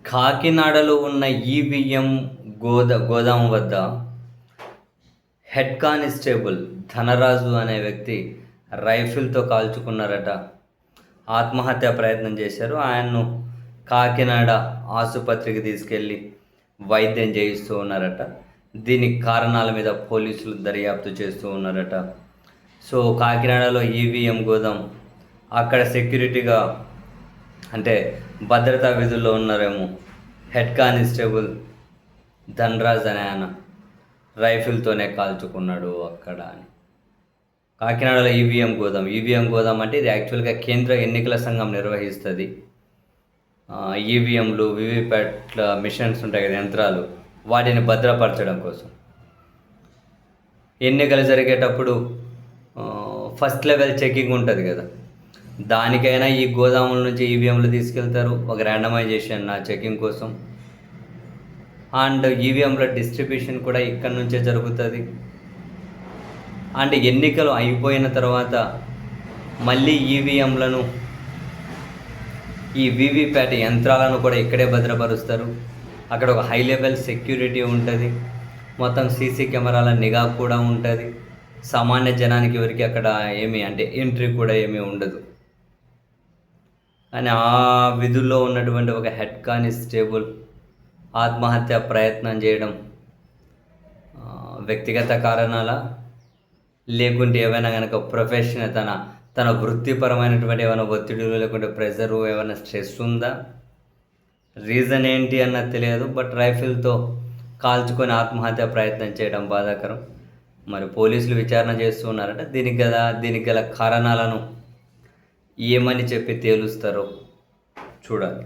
కాకినాడలో ఉన్న ఈవీఎం గోదాం వద్ద హెడ్ కానిస్టేబుల్ ధనరాజు అనే వ్యక్తి రైఫిల్తో కాల్చుకున్నారట. ఆత్మహత్యా ప్రయత్నం చేశారు. ఆయన్ను కాకినాడ ఆసుపత్రికి తీసుకెళ్ళి వైద్యం చేయిస్తూ ఉన్నారట. దీనికి కారణాల మీద పోలీసులు దర్యాప్తు చేస్తూ ఉన్నారట. సో కాకినాడలో ఈవీఎం గోదాం అక్కడ సెక్యూరిటీగా అంటే భద్రతా విధుల్లో ఉన్నారేమో. హెడ్ కానిస్టేబుల్ ధనరాజ్ అనే ఆయన రైఫిల్తోనే కాల్చుకున్నాడు అక్కడ అని. కాకినాడలో ఈవీఎం గోదాం అంటే ఇది యాక్చువల్గా కేంద్ర ఎన్నికల సంఘం నిర్వహిస్తుంది. ఈవీఎంలు వివిప్యాట్ల మిషన్స్ ఉంటాయి కదా, యంత్రాలు, వాటిని భద్రపరచడం కోసం ఎన్నికలు జరిగేటప్పుడు ఫస్ట్ లెవెల్ చెకింగ్ ఉంటుంది కదా, దానికైనా ఈ గోదాముల నుంచి ఈవీఎంలు తీసుకెళ్తారు ఒక ర్యాండమైజేషన్ చెకింగ్ కోసం. అండ్ ఈవీఎంల డిస్ట్రిబ్యూషన్ కూడా ఇక్కడ నుంచే జరుగుతుంది. అండ్ ఎన్నికలు అయిపోయిన తర్వాత మళ్ళీ ఈవీఎంలను, ఈ వీవీప్యాట్ యంత్రాలను కూడా ఇక్కడే భద్రపరుస్తారు. అక్కడ ఒక హై లెవెల్ సెక్యూరిటీ ఉంటుంది. మొత్తం సీసీ కెమెరాల నిఘా కూడా ఉంటుంది. సామాన్య జనానికి ఎవరికి అక్కడ ఎంట్రీ కూడా ఏమీ ఉండదు. కానీ ఆ విధుల్లో ఉన్నటువంటి ఒక హెడ్ కానిస్టేబుల్ ఆత్మహత్య ప్రయత్నం చేయడం వ్యక్తిగత కారణాల, లేకుంటే ఏమైనా కనుక ప్రొఫెషన్ తన వృత్తిపరమైనటువంటి ఏమైనా ఒత్తిడిలు, లేకుంటే ప్రెజరు, ఏమైనా స్ట్రెస్ ఉందా, రీజన్ ఏంటి అన్నది తెలియదు. బట్ రైఫిల్తో కాల్చుకొని ఆత్మహత్య ప్రయత్నం చేయడం బాధాకరం. మరి పోలీసులు విచారణ చేస్తూ ఉన్నారట. దీనికి గల కారణాలను ఏమని చెప్పి తేలుస్తారో చూడాలి.